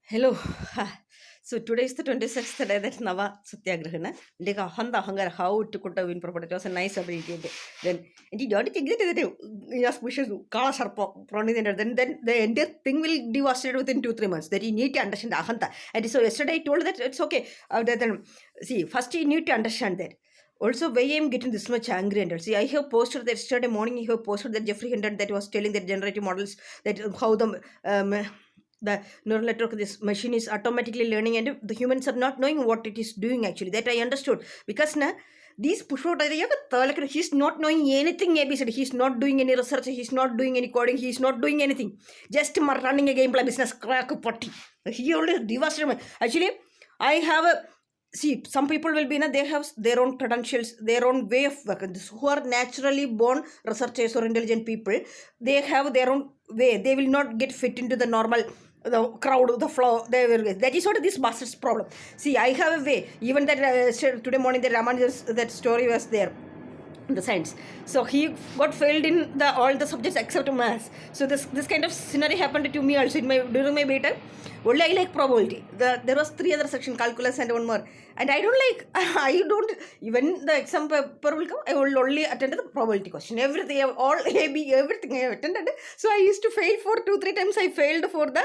Hello. So today is the 26th day that Nava Satyagrahana. Deka Handa Hangar how to cut a win property. It was a nice ability. Then and you don't think that yes, wishes cars are prone then the entire thing will devastate within 2-3 months. That you need to understand the Ahanta. And so yesterday I told that it's okay. Then see, first you need to understand that. Also, why I'm getting this much angry and all. See, I have posted that yesterday morning. I have posted that Jeffrey Hinton that was telling that generative models that how the neural network this machine is automatically learning and the humans are not knowing what it is doing actually that I understood because na these push out he's not knowing anything abc he's not doing any research he's not doing any coding he's not doing anything just running a gameplay business crack potty he only devastated actually I have a see some people will be they have their own credentials their own way of work who are naturally born researchers or intelligent people they have their own way they will not get fit into the normal the crowd the flow they will that is what this master's problem see I have a way even that today morning the Ramanujan's that story was there the science so he got failed in the all the subjects except maths so this kind of scenario happened to me also in my during my beta only I like probability there was 3 other section calculus and one more and I don't like I don't even the exam paper will come I will only attend the probability question everything all a b everything I have attended so I used to fail for 2-3 times I failed for the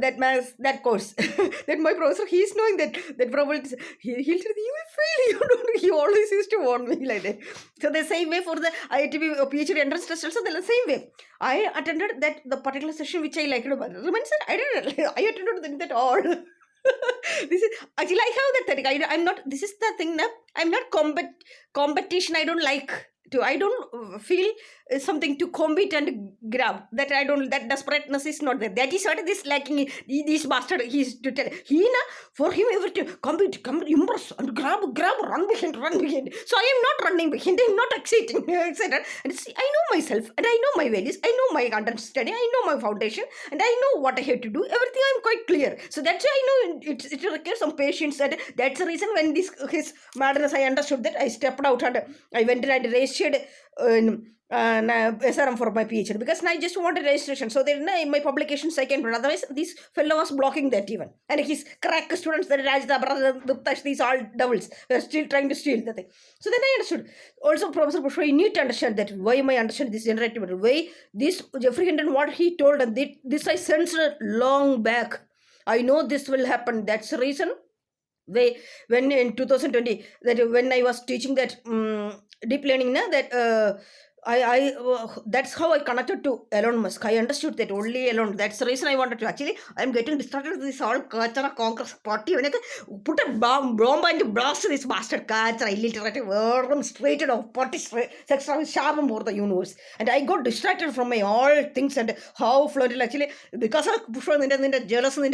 that math that course that my professor he is knowing that probability he'll say you will fail you don't he always used to warn me like that so the same way for the IITB PhD entrance test also the same way I attended that the particular session which I liked about remains that I didn't I attended that all this is actually I have that thing I'm not this is the thing now I'm not competition I don't like to I don't feel something to compete and grab that I don't that desperateness is not there that is what this lacking this bastard he's to tell he na for him everything compete impress and grab run behind so I am not running behind I'm not exciting etc and see I know myself and I know my values I know my understanding I know my foundation and I know what I have to do everything I'm quite clear so that's why I know it requires some patience and that's the reason when this his madness I understood that I stepped out and I went and raised SRM for my PhD because I just wanted registration. So then in my publications I can put. Otherwise, this fellow was blocking that even. And his crack students, the Rajda, Brother, Duptash, these all devils were still trying to steal the thing. So then I understood. Also, Professor Bushra, you need to understand that why am I understand this generative model? Why this Jeffrey Hinton, what he told, and this I censored long back. I know this will happen. That's the reason when in 2020 that when I was teaching that deep learning that I that's how I connected to Elon Musk. I understood that only Elon. That's the reason I wanted to. Actually, I'm getting distracted with this all Kachara Congress party. When I put a bomb and blast this bastard Kachara illiterate word straight off party sex sharp more the universe. And I got distracted from my all things and how flooded actually because of jealous the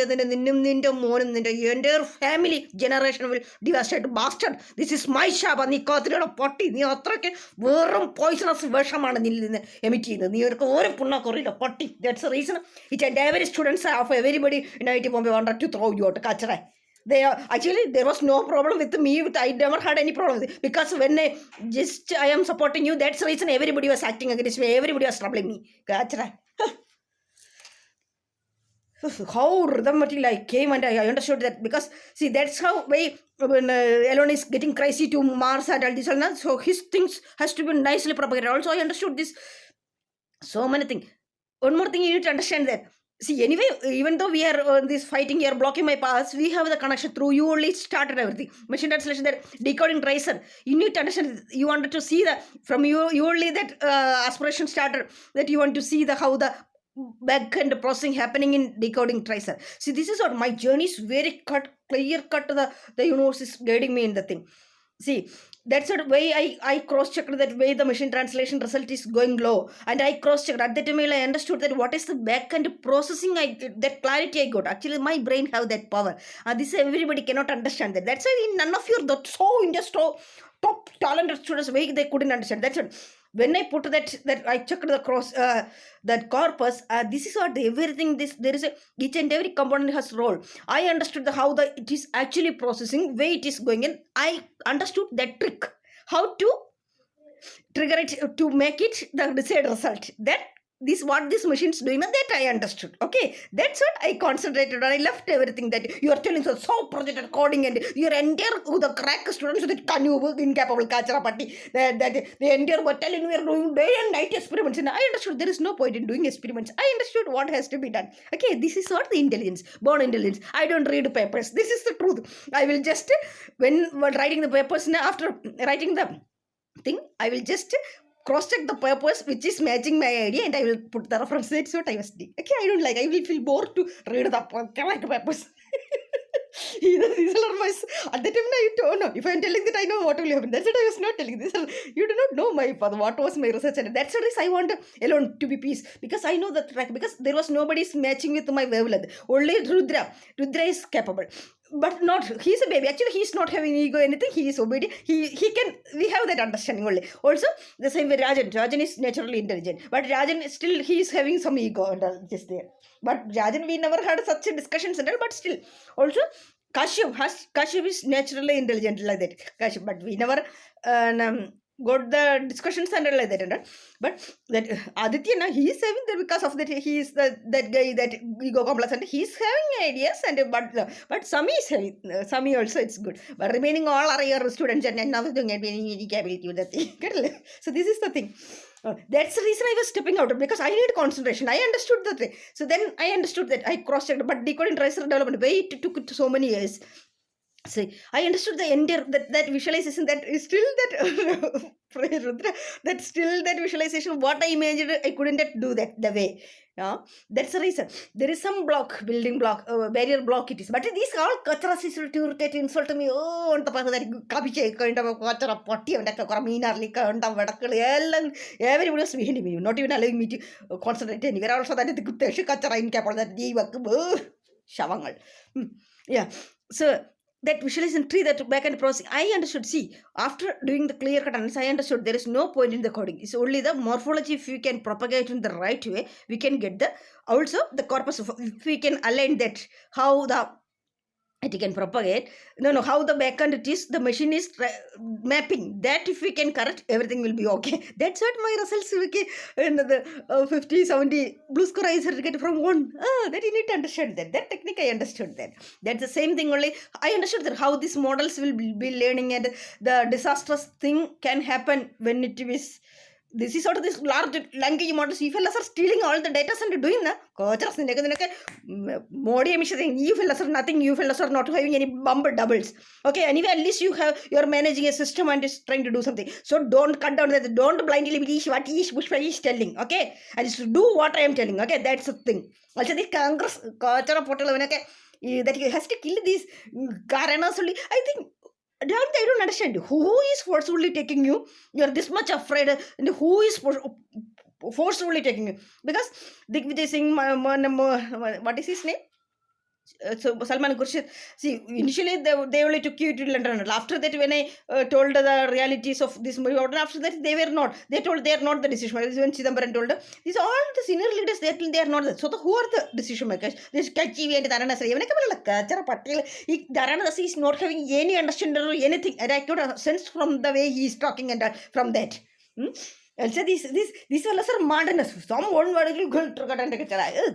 entire family generation will devastate bastard. This is my shaba. Ni kathira party. Ni atrake verum poisonous. That's the reason each and every students of everybody in IT Bombay wanted to throw you out of Kachara. They are actually there was no problem with me. I never had any problem with it because when I am supporting you, that's the reason everybody was acting against me. Everybody was troubling me. Kachara. How rhythmically I came and I understood that because see that's how when Elon is getting crazy to Mars and all this and that, so his things has to be nicely propagated. Also I understood this so many things. One more thing you need to understand that see anyway even though we are this fighting here blocking my paths we have the connection through you only started everything machine translation that decoding tracer you need to understand you wanted to see that from you only that aspiration started that you want to see the how the back end processing happening in decoding tracer. See, this is what my journey is very clear cut to the universe is guiding me in the thing. See, that's what way I cross-checked that way the machine translation result is going low. And I cross-checked. At that time I understood that what is the back end processing that clarity I got. Actually, my brain have that power. This everybody cannot understand that. That's why none of you so industry top talented students way they couldn't understand. That's what when I put that I checked the cross that corpus this is what everything this there is a each and every component has role. I understood how it is actually processing way it is going in. I understood that trick how to trigger it to make it the desired result that this what this machine is doing, and that I understood. Okay, that's what I concentrated on. I left everything that you are telling, so projected coding, and your entire the crack students that can you work incapable kachara party, that the entire were telling we are doing day and night experiments, and I understood there is no point in doing experiments. I understood what has to be done. Okay, this is what the intelligence, born intelligence. I don't read papers. This is the truth. I will just when writing the papers, after writing the thing, I will just cross-check the papers which is matching my idea, and I will put the reference. That's what I was doing. Okay, I don't like. I will feel bored to read the papers. These are my, at the time I don't know. If I'm telling that I know what will happen, that's what I was not telling. This you do not know my path, what was my research, and that's the reason I want alone to be peace, because I know the track, because there was nobody matching with my wavelength. Only Rudra is capable, but not, he's a baby. Actually, he's not having ego or anything. He is obedient. He can, we have that understanding only. Also, the same way Rajan is naturally intelligent, but Rajan still, he is having some ego and just there. But Rajan, we never had such discussions and all, but still. Also, Kashyap is naturally intelligent like that. Kashyap, but we never got the discussions and all like that. And all. But that Aditya, he is having that, because of that he is that guy, that ego complex, and he is having ideas, and but Sami is having, Sami also it's good. But remaining all are your students, and another thing, any capability with that thing. So this is the thing. That's the reason I was stepping out, because I need concentration. I understood that. So then I understood that. I cross-checked, but decoding tracer development, why it took so many years. See, I understood the entire that visualization, that is still that Rudra, that still that visualization, what I imagined, I couldn't do that the way. That's the reason. There is some building block, barrier block it is. But these all kacharas is to irritate, insult me. Oh, on the part that kabiche kind of a kachara potty and a karamina like and everybody was behind me, not even allowing me to concentrate anywhere. Also, that the good kachara incapable that gave a shavangal. Yeah. So that visualization tree, that back end processing, I understood. See, after doing the clear cut analysis, I understood there is no point in the coding. It's only the morphology. If we can propagate in the right way, we can get the, also the corpus of, if we can align that, how the it can propagate, how the backend it is, the machine is mapping that. If we can correct, everything will be okay. That's what my results in the 50 70 blue score I certificate from one. That you need to understand that technique. I understood that. That's the same thing only. I understood that how these models will be learning, and the disastrous thing can happen when it is, this is sort of this large language models. You fellas are stealing all the data and doing the coaches modi emission. You fellas are nothing. You fellas are not having any bumper doubles. Okay, anyway, at least you're managing a system and is trying to do something. So don't cut down that. Don't blindly believe what Pushpa is telling. Okay, and just do what I am telling. Okay, that's the thing. Also, the Congress that he has to kill these Karanas only. I think. I don't understand. Who is forcefully taking you? You're this much afraid. And who is forcefully taking you? Because Digvijay Singh, what is his name? So Salman Khurshid. See, initially they only took you to London. After that, when I told the realities of this movie, after that they were not. They told they are not the decision makers. When Chidambaram told, these all the senior leaders, they are not. So who are the decision makers? This Kachi and Dharanasi. Even Dharanasi is not having any understanding or anything, and I could sense from the way he is talking and from that. Also, these fellows are madness. Some one word will go to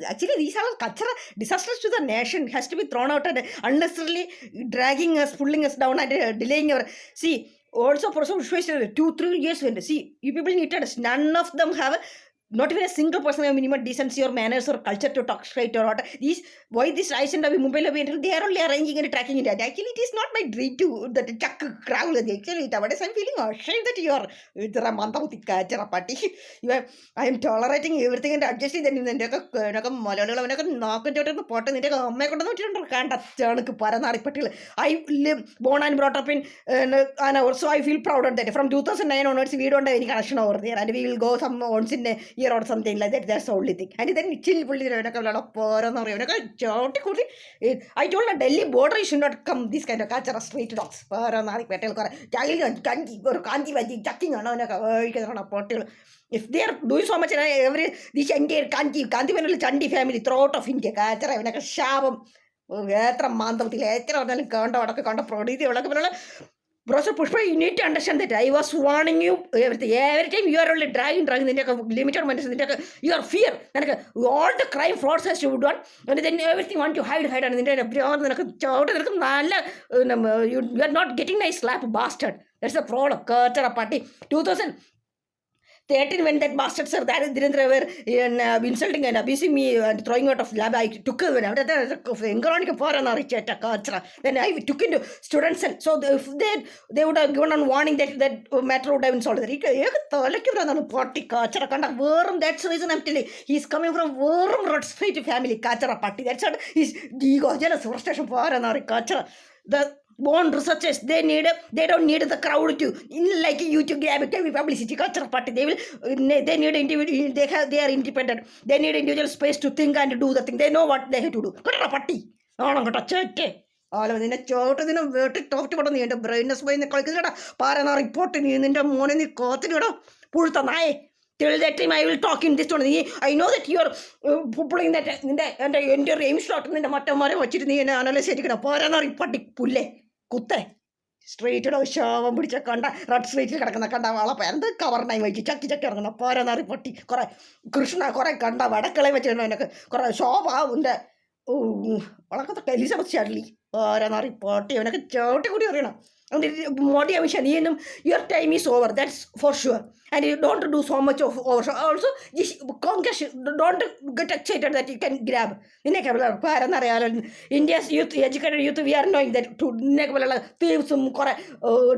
actually, these are cultural disasters to the nation. Has to be thrown out and unnecessarily dragging us, pulling us down, and delaying our. See, also for some 2-3 years when see, you people need to understand, none of them have not even a single person have minimum decency or manners or culture to talk straight or what. Why this rise and Mumbai they are only arranging and tracking it. Actually, it is not my dream to that chuck crowd. Actually, I'm feeling ashamed that you are party. I am tolerating everything and adjusting. Then in the I live, born and brought up in, and also I feel proud of that. From 2009 onwards, we don't have any connection over there, and we will go some once in a year or something like that. That's the only thing. And then chill. I told the Delhi border you should not come. This kind of culture street dogs. If they are doing so much, this entire Chandi family throughout of India, Shabam. Professor Pushpa, you need to understand that I was warning you everything. Every time you are only dragging, limited minds, your fear. All the crime frauds has to be done, and then everything want to hide, and then you are not getting nice slap, bastard. That's the problem. Party 2013 when that bastard sir that Dhirendra were insulting and abusing me and throwing out of lab, I took then I took into students cell. So if they would have given on warning that matter would have been solved. That's the reason I'm telling you, he's coming from Vorum Road Street family Kachara party. That's what his ego jealous frustration for another Kachara. The born researchers, they don't need the crowd to like YouTube publicity culture party. They need individual, they are independent, they need individual space to think and do the thing. They know what they have to do. Party all of the chote in a very talked about the end of brightness by the calculator parana report in the morning the court pull the eye. Till that time I will talk in this one. I know that you are putting that and I enter aim shot in the matamare watch it in the analysis parana report pulle കുത്തേ straight ശവം പിടിച്ച കണ്ട red സ്ട്രീറ്റിൽ കിടക്കുന്ന കണ്ട വളപ്പ എന്ത് കവറിനായി വെച്ച് ചക്കി ഇറങ്ങുന്ന പോരാനാറി പൊട്ടി കുറേ കൃഷ്ണ കുറേ കണ്ട വടക്കളെ വെച്ചിട്ടുണ്ട് അതിനൊക്കെ കുറേ ശോഭാവിൻ്റെ വളക്കത്തെ എലിസബത്ത് ചാർലി പോരാനാറി പൊട്ടി അവനൊക്കെ ചവിട്ടി കൂടി അറിയണം. Modi Amisha, your time is over, that's for sure. And you don't do so much of also Congress, don't get excited that you can grab. India's youth, educated youth, we are knowing that to thieves,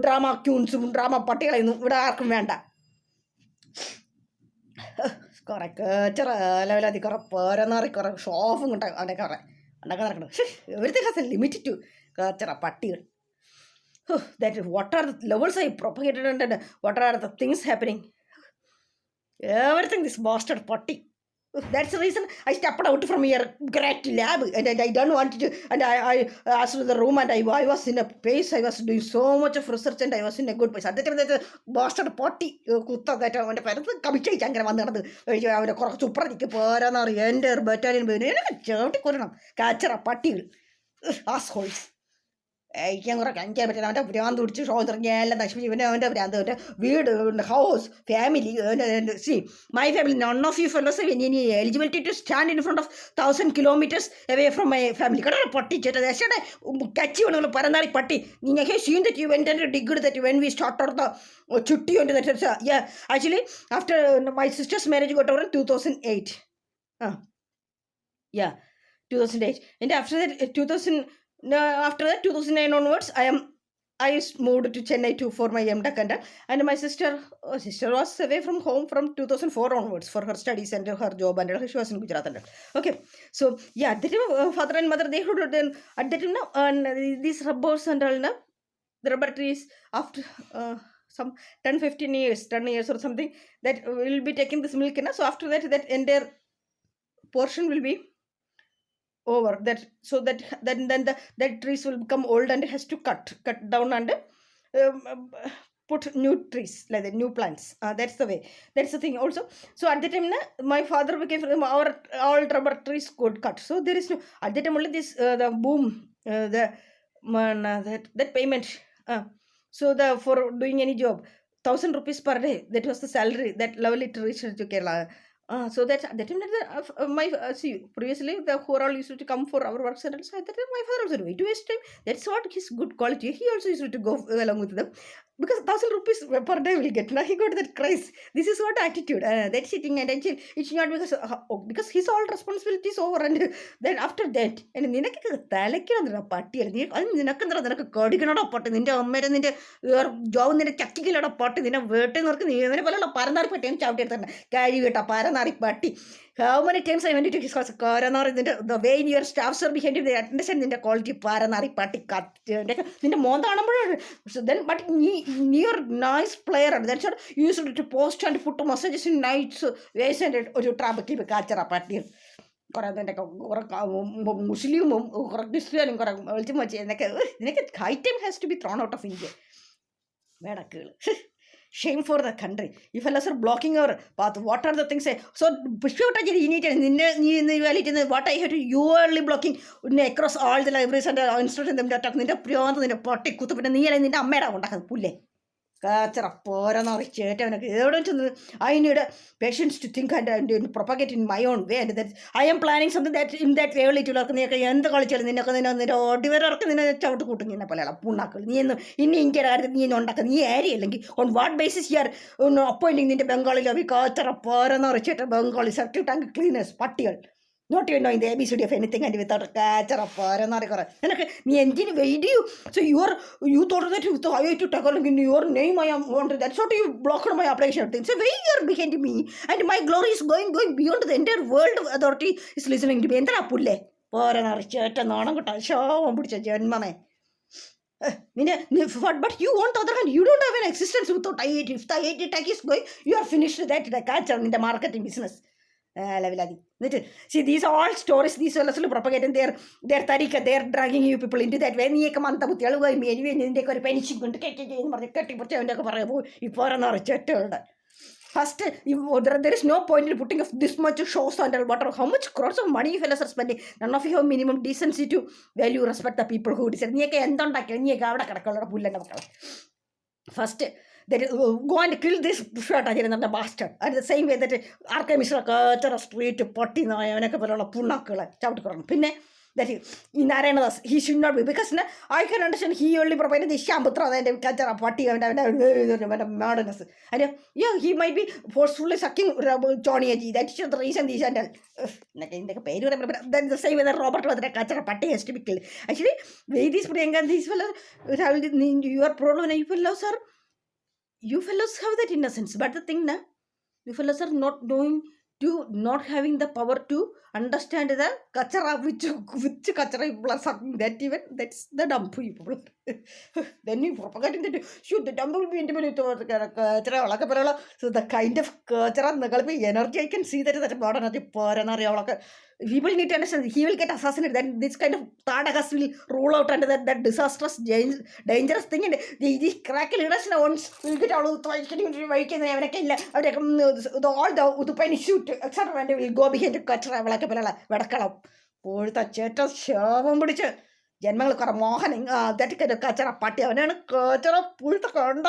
drama tunes, drama particular Venda. Correct. Everything has a limit to party. That what are the levels I propagated and what are the things happening. Everything this bastard party. That's the reason I stepped out from your great lab and I don't want to. And I asked the room and I was in a pace. I was doing so much of research and I was in a good place. At that time, that bastard party kutta that I want to committee younger one another. I have a super and enter battalion. Catcher a party. Assholes. Weird house, family. See, my family, none of you fellows have any eligibility to stand in front of 1,000 kilometers away from my family. Catch you on a paranari party. You have seen that you went and dig that when we started the chutti and that. Yeah, actually, after my sister's marriage got over in 2008. Yeah, 2008. And after that, 2009 onwards, I moved to Chennai for my MTech and my sister was away from home from 2004 onwards for her studies and her job and she was in Gujarat. Okay, so yeah, the father and mother, they would then at that time and these rubbers and all now, the rubber trees after some 10 years or something that will be taking this milk. So after that entire portion will be over that, so that then that trees will become old and has to cut down and put new trees like the new plants. That's the way, that's the thing also. So at the time my father became our all rubber trees could cut, so there is no at the time only this the boom that payment. So the for doing any job 1,000 rupees per day, that was the salary that level it reached to Kerala. So that time my see previously the overall used to come for our work centers. So at that time my father also to waste time. That's what his good quality. He also used to go along with them because 1,000 rupees per day will get. Now he got that craze. This is what attitude. That sitting and actually it's not because his all responsibilities over and then after that and തലയ്ക്കാണ് പട്ടിയല്ല നീ അത് നിനക്കെന്താ നിനക്ക് കടിക്കണോടാ പട്ടി നിന്റെ അമ്മയുടെ നിന്റെ job നിന്റെ ചക്കിക്കലോടാ പട്ടി നിന്നെ വീട്ടിൽ നിനക്ക് നീ ഇതിനെ പോലെയുള്ള പരനാറി പട്ടിയാണ് ചവിട്ടിയെടുത്തന്നെ കാരി കേട്ടാ പരനാറി പട്ടി. How many times I went to his house? The way your staffs are behaving, they understand the quality paranari party cut. So then, but you're nice player, and that's what you used to post and put messages in nights. They send it to trap keep a culture party. Muslim, Christian, ultimate item has to be thrown out of India. Medical. Shame for the country. ഈ fellows are blocking our path. What are the things? So പുഷ്പവിട്ടാ NEET നിന്നെ നീ വാലിറ്റ് what I have to you early blocking across all the libraries and institute. നിന്റെ പ്രിയോന്ന് നിന്റെ പൊട്ടി കുത്തു. പിന്നെ നീ അല്ലെങ്കിൽ നിന്റെ അമ്മയുടെ ഉണ്ടാക്കുന്നത് പുല്ലേ കാച്ചറ പോരെന്ന് അറിയിച്ചേറ്റ അവനൊക്കെ എവിടെ ചെന്ന് I need patience to think and propagate in my own way. And I am planning something that in that വേളിറ്റുള്ളവർക്ക് നീയൊക്കെ എന്ത് കളിച്ചാലും നിന്നൊക്കെ നിന്റെ ഒടിവരർക്ക് നിന്നെ ചവിട്ട് കൂട്ടും. നിന്നെ പോലെയുള്ള പുണ്ണാക്കൾ. നീ എന്ന് ഇനി ഇന്ത്യയുടെ കാര്യത്തിൽ നീ ഇന്ന് ഉണ്ടാക്കുക. നീ ആരി അല്ലെങ്കിൽ on what basis you are appointing നിന്റെ ബംഗാളിൽ അവ കാച്ചറ പോരെന്ന് അറിയിച്ചേറ്റ ബംഗാളി സെപ്റ്റി ടാങ്ക് ക്ലീനേഴ്സ് പട്ടികൾ. Not you know in the ABCD of anything and without a catcher of foreign or നിനക്ക് നീ എന്തിന് വെയിറ്റ് ചെയ്യൂ. So you thought that I had to tackle in your name. I am wanted. That's what you blocked my application. So why you are behind me and my glory is going beyond the entire world authority is listening to me. എന്താ പുല്ലേ പോരാ ചേട്ട നാണം കിട്ടാ ശോഭം പിടിച്ച ജന്മമേ. But you on the other hand, you don't have an existence without IIT. If the IIT tech is going, you are finished that catcher in the marketing business. എന്നിട്ട് see these are all stories these fellows propagating their tarika. They are dragging you people into that way. നീയൊക്കെ മന്ദബുദ്ധികൾ പോയി മേനി നിൻ്റെയൊക്കെ ഒരു pension കൊണ്ട് എന്ന് പറഞ്ഞ് കെട്ടിപ്പറിച്ച് അവൻ്റെയൊക്കെ പറയുമ്പോൾ ഇപ്പോൾ എന്ന് ചെട്ടുകളുടെ first there is no point in putting this much shows and whatever how much crores of money you fellows are spending. None of you have minimum decency to value respect the people who decide. നീയൊക്കെ എന്തുണ്ടാക്കിയാൽ നീയൊക്കെ അവിടെ കിടക്കുള്ള പുല്ലൻ്റെ മക്കളെ. First that go and kill this shirt the bastard. And the same way that Archimedes street potty അവനൊക്കെ പോലുള്ള പുണ്ണാക്കുകളെ ചവിട്ടിക്കൊള്ളണം. പിന്നെ that in Arenas he should not be, because I can understand he only provided the Shamputra and Kachara potty and madness. And yeah, he might be forcefully sucking Johnny Aji. That's the reason these and then the same way that Robert was the Kachara potty has to be killed. Actually, these these fellows, your problem, you fellows are. You fellows have that innocence, but the thing you fellows are not knowing to not having the power to understand the kachara which kachara people are sucking. That even that's the dumb people. Then you propagating that shoot the dumb will be intimate with kachara. So the kind of kachara energy I can see that modern people need to understand he will get assassinated. Then this kind of Tadagas will roll out under that disastrous dangerous thing, and these crack leaders once will get out of the all the penny shoot etc. and will go behind the kachara vadakalam പോഴത്തെ ചേട്ട ശാപം പിടിച്ച് ജന്മങ്ങൾ കുറെ Mohan that കച്ചറ പട്ടി അവനാണ് കച്ചറ പുഴുത്ത കണ്ട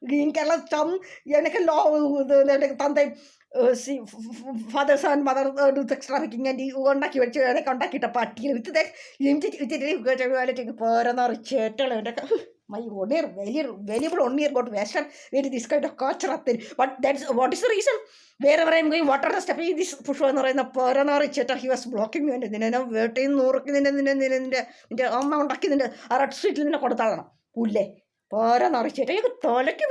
ഗ്രീൻ കേരള ചം എനിക്ക് തന്ത fathers and mother do sex trafficking and ഉണ്ടാക്കി വെച്ച് അതൊക്കെ ഉണ്ടാക്കിയിട്ട പട്ടികൾ വിത്ത് limit പോരെന്ന് ചേട്ടകളൊക്കെ my only valuable only got western where this kind of culture up there. But that's what is the reason wherever I'm going, what are the steps this push on the parana cheta he was blocking me and then waiting the amount in the arat street in the Kodala pulle parana cheta you could toilet you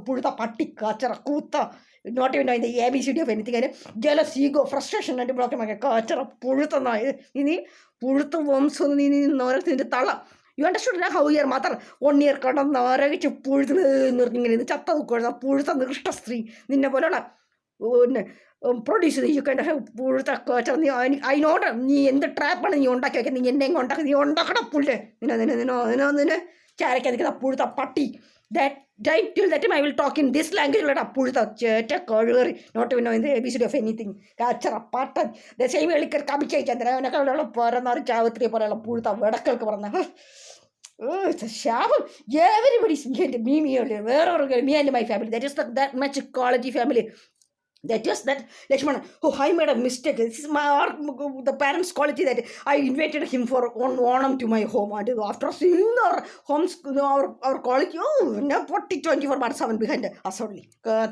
put the patti kachara kuta. Not even in the ABCD of anything. Jealous ego, frustration, and block my culture of Purutana. Purta worms in North in the Tala. You understood how your mother 1 year cut on the which you pulled in the chapter of Purta and the Christmas in Napoleon. Producer, you kind of have Purta culture. I know in the trap and you don't take anything on the on the pull it. Character Purta party. That time till that time I will talk in this language. Let up pull the not even know in the ABCD of anything. Catcher a part the same way like Kabicha and the Parana Chavatri Parala pull the vertical corner. Oh, it's a shabby. Yeah, everybody's behind me earlier. Where me and my family. That is that much quality family. That just that Lakshmana, oh, I made a mistake. This is my the parents' quality that I invited him for Onam to my home. And after seeing our homes, our quality, oh, no, 24/7 behind us only. The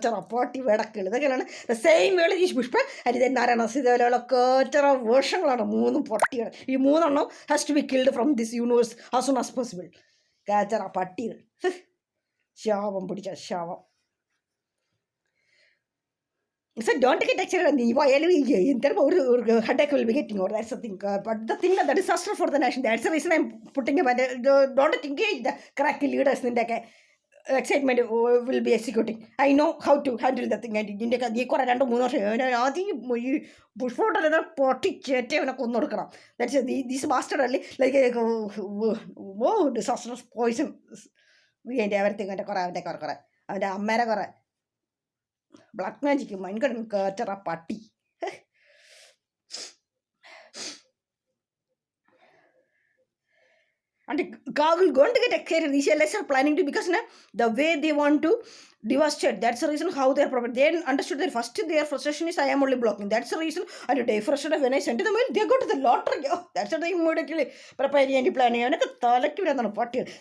same way is Bushpa, and then Narana Sidala version on a moon potty. The moon has to be killed from this universe as soon as possible. Kachara Patti. Shava Buddha Shava. So don't get lecture on the headache will be getting or that's the thing. But the thing that disaster for the nation, that's the reason I'm putting about don't engage the cracky leaders in the excitement will be executing. I know how to handle the thing. And in the push for another potty chet. That's this master like disastrous poison. We ain't everything at a അവൻ്റെ അമ്മേരെ കുറേ black magic മൈൻകടൻ കേറ്ററ പട്ടി. And Google going to get excited. These LS are planning to, because the way they want to devastate. That's the reason how they are proper. They understood that first their frustration is I am only blocking. That's the reason. And they frustrated when I sent them mail, they go to the lottery. Oh, that's what they immediately prepare and planning.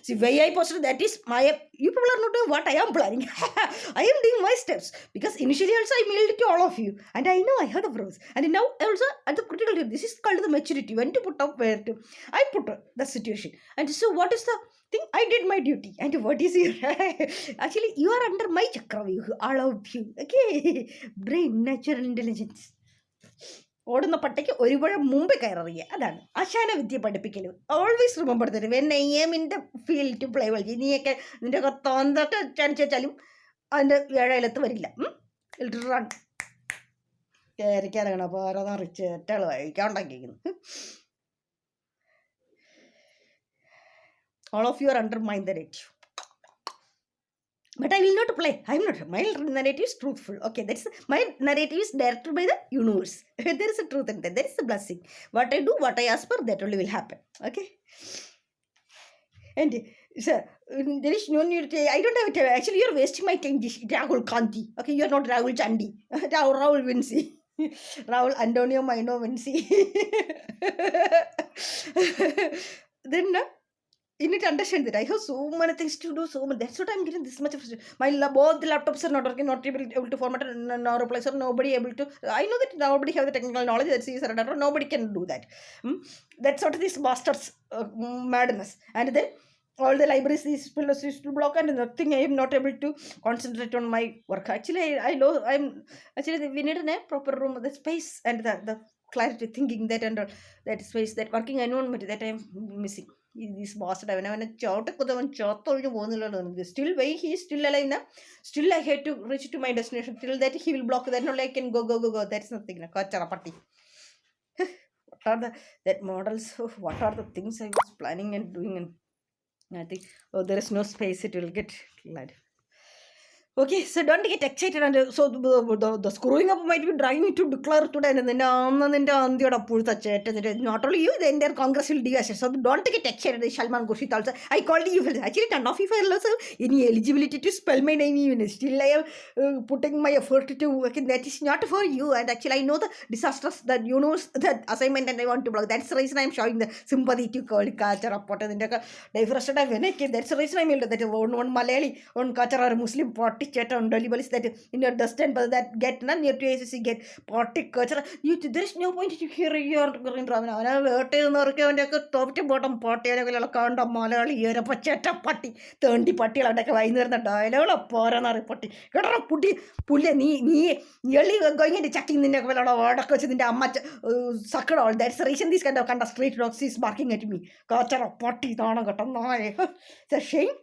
See, why I posted that is my. You people are not doing what I am planning. I am doing my steps, because initially also I mailed it to all of you, and I know I heard of pros. And now also at the critical time, this is called the maturity. When to put up, where to. I put the situation. And so what is the thing? I did my duty. And what is your actually you are under my chakravyu, all of you. Okay. Brain, natural intelligence. ഓടുന്ന പട്ടയ്ക്ക് ഒരുപാട് മുമ്പ് കയറിയ അതാണ് ആശാന വിദ്യ പഠിപ്പിക്കൽ. Always remember തരും when I am in the field to play well. നീയൊക്കെ നിൻ്റെ തോന്തൊക്കെ ചാനിച്ചാലും അതിൻ്റെ ഏഴയിലത്ത് വരില്ല. റൺ കയറിക്കാനാണ് അപ്പോൾ ഓരോന്ന് റിച്ച് ഏറ്റവും കഴിക്കാൻ ഉണ്ടാക്കിയിരിക്കുന്നു. All of you are under my narrative. But I will not play. I am not. My narrative is truthful. Okay, that's my narrative is directed by the universe. There is a truth in that. There is a blessing. What I do, what I ask for, that only will happen. Okay. And sir, there is no need to. I don't have time. Actually, you are wasting my time. Rahul Kanti. Okay, you are not Rahul Chandi. Rahul Vinci. Rahul Antonio Maino Vinci. Then. You need to understand that I have so many things to do, so much. That's what I'm getting this much of. My both the laptops are not working, not able to format, no replacer, nobody able to. I know that nobody have the technical knowledge. That's easy, nobody can do that. That's sort of this master's madness. And then all the libraries, these fellows used to block, and nothing. I am not able to concentrate on my work. Actually, we need a proper room, the space, and the clarity, thinking that, and that space, that working environment that I am missing. This bastard, അവനെ ചോട്ടക്കുതവൻ ചോത്തൊഴിഞ്ഞു പോകുന്നില്ലല്ലോ. Still why he is still alive now. Still I had to reach to my destination. Till that he will block. Then only I can go. That's nothing. Kachara patti. What are that models? What are the things I was planning and doing? And I think there is no space. It will get light. Okay, so don't get excited. And so the screwing up might be driving me to declare today. And then not only you, the entire Congress will devastate. So don't get excited. Salman Khurshid also. I called you. Actually, none of you also any eligibility to spell my name even. Still, I am putting my effort to. Okay, that is not for you. And actually, I know the disasters that you know that assignment, and I want to block. That's the reason I am showing the sympathy to culture report. And that's the reason I made that one Malayali, one culture or Muslim party. Chat on Dollyballs that in your distance, but that get none near to ACC get party culture. There is no point to hear your green Ramana. Top to bottom party, a count of Malayali, you're a pachata party, 30 party like a winer, the dialogue of Porana party. Got a putty, pull a knee, nearly going into checking the neck of water coach in the much sucker all. That's the reason this kind of street dogs is barking at me. Culture of party, it's a shame.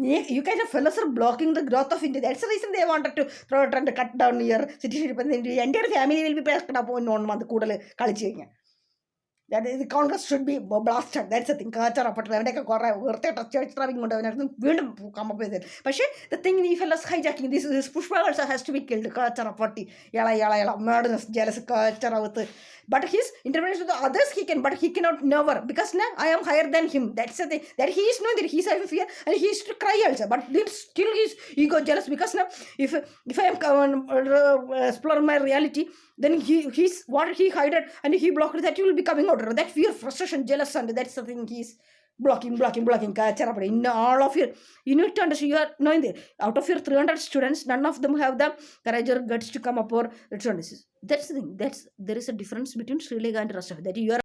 You kind of fellows are blocking the growth of India. That's the reason they wanted to try to cut down your citizenship, and the entire family will be pressed up in 1 month. That is, the Congress should be blasted. That's the thing. Church traveling come up with it. But the thing, the fellows hijacking this Pushpa also has to be killed. Yala, murderous, jealous culture. But his intervention to the others he can, but he cannot never, because now I am higher than him. That's the thing. That he is knowing that he is having fear, and he is to cry also. But still his ego jealous, because now if I am explore my reality, then he's what he hid and he blocked, that he will be coming out. That fear, frustration, jealous, and that's the thing he is blocking. In all of your, you need to understand, you are knowing that out of your 300 students, none of them have the courage or guts to come up or that's the thing. There is a difference between Sri Lanka and Russia. That you are